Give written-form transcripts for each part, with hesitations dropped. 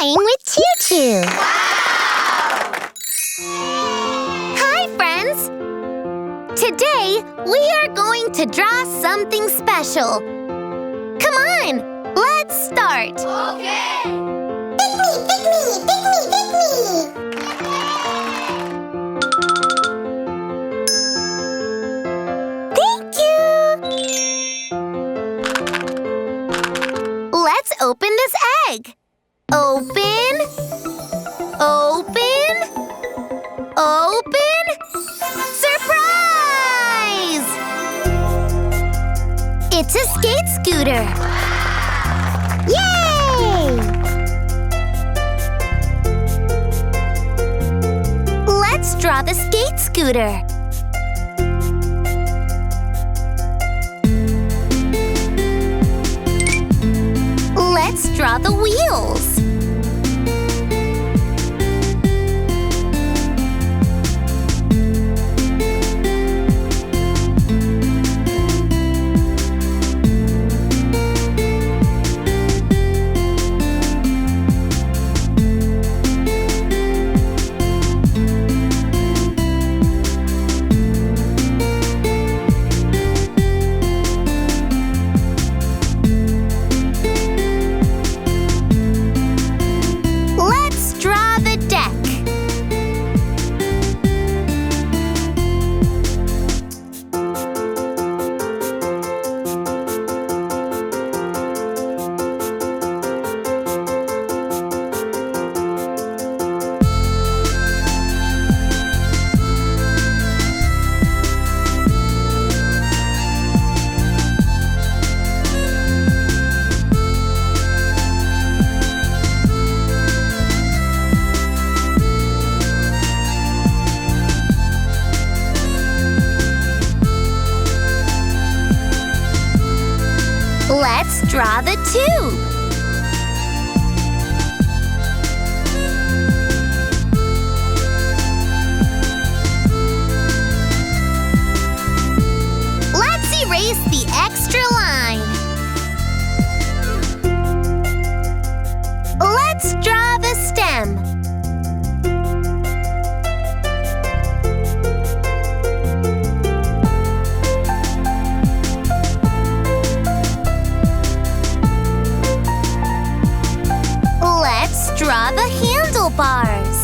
playing with ChuChu. Wow! Hi, friends! Today, we are going to draw something special. Come on, let's start. Okay! Pick me, pick me, pick me, pick me! Thank you! Let's open this egg. Open, open, open. Surprise! It's a skate scooter. Yay! Let's draw the skate scooter. Let's draw the wheels. Let's draw the tube. Let's erase the extra line. Let's draw the stem. Let's draw the handlebars.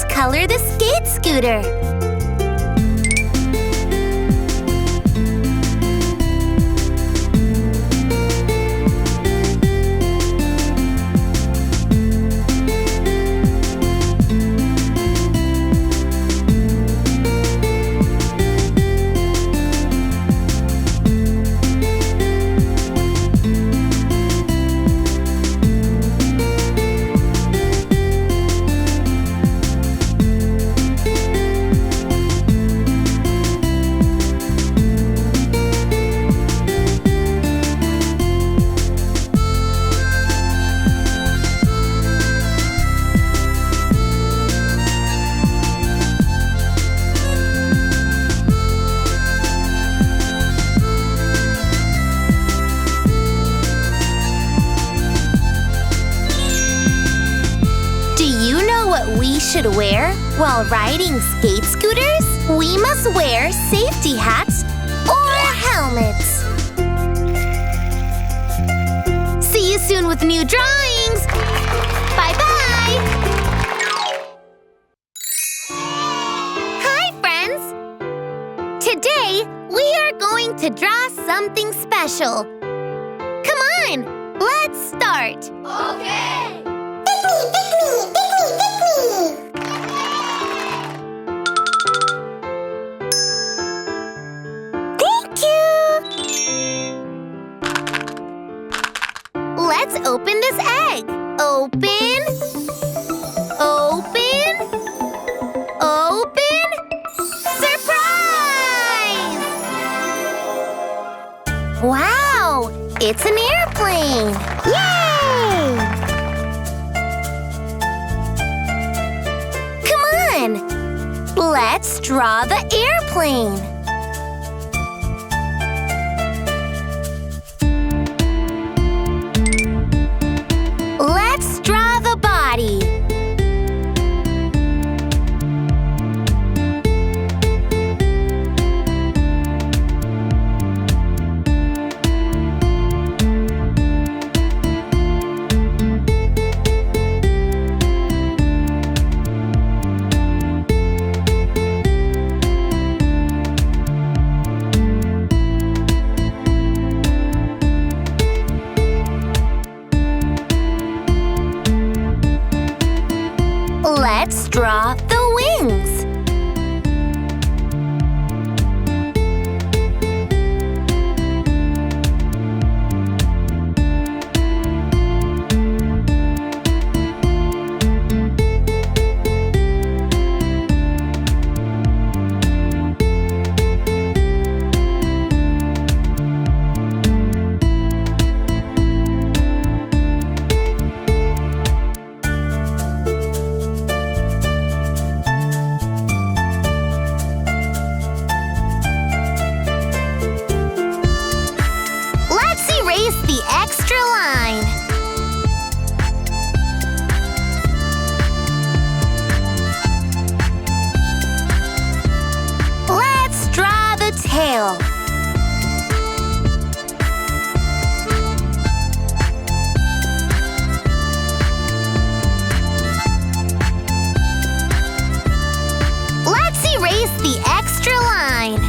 Color the skate scooter. We should wear while riding skate scooters? We must wear safety hats or helmets. See you soon with new drawings. Bye-bye. Hi, friends. Today, we are going to draw something special. Come on, let's start. Okay! Pick me, pick me, pick me, pick me! Open. Open. Open. Surprise! Wow! It's an airplane! Yay! Come on! Let's draw the airplane. Let's draw the body. Let's draw the wings. Erase the extra line. Let's draw the tail. Let's erase the extra line.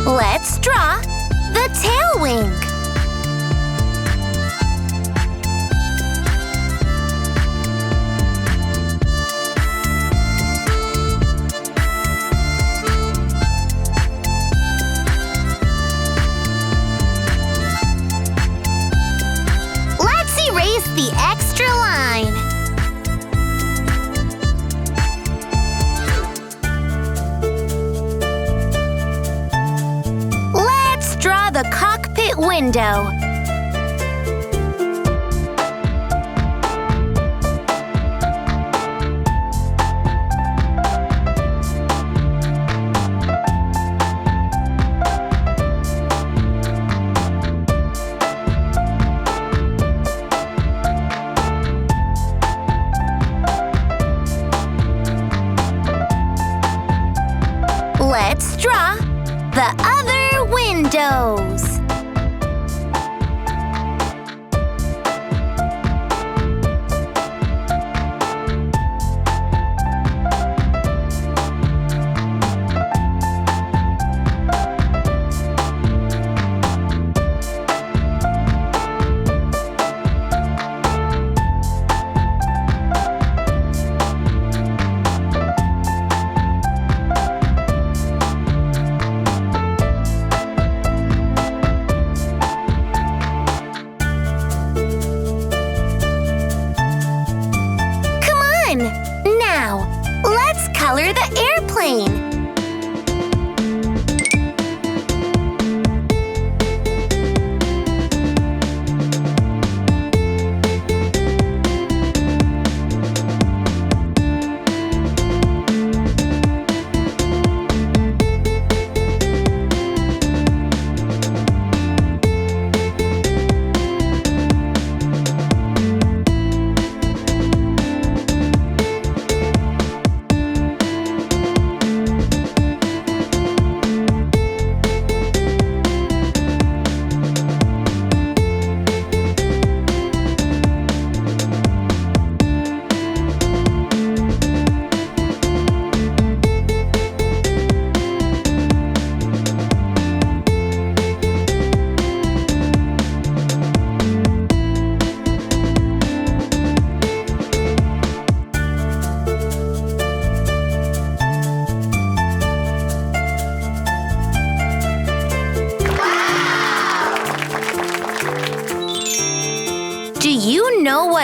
Let's draw the tail wing. Let's erase the extra line. Draw the cockpit window. Let's draw the other windows.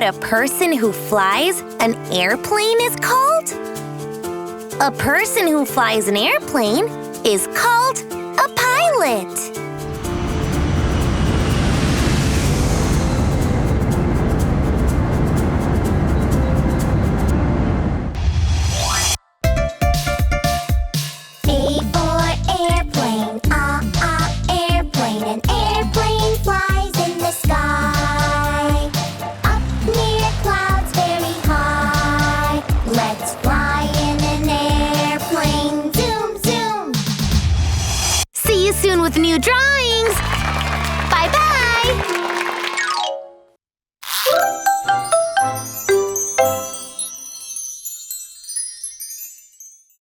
what a person who flies an airplane is called? A person who flies an airplane is called a pilot.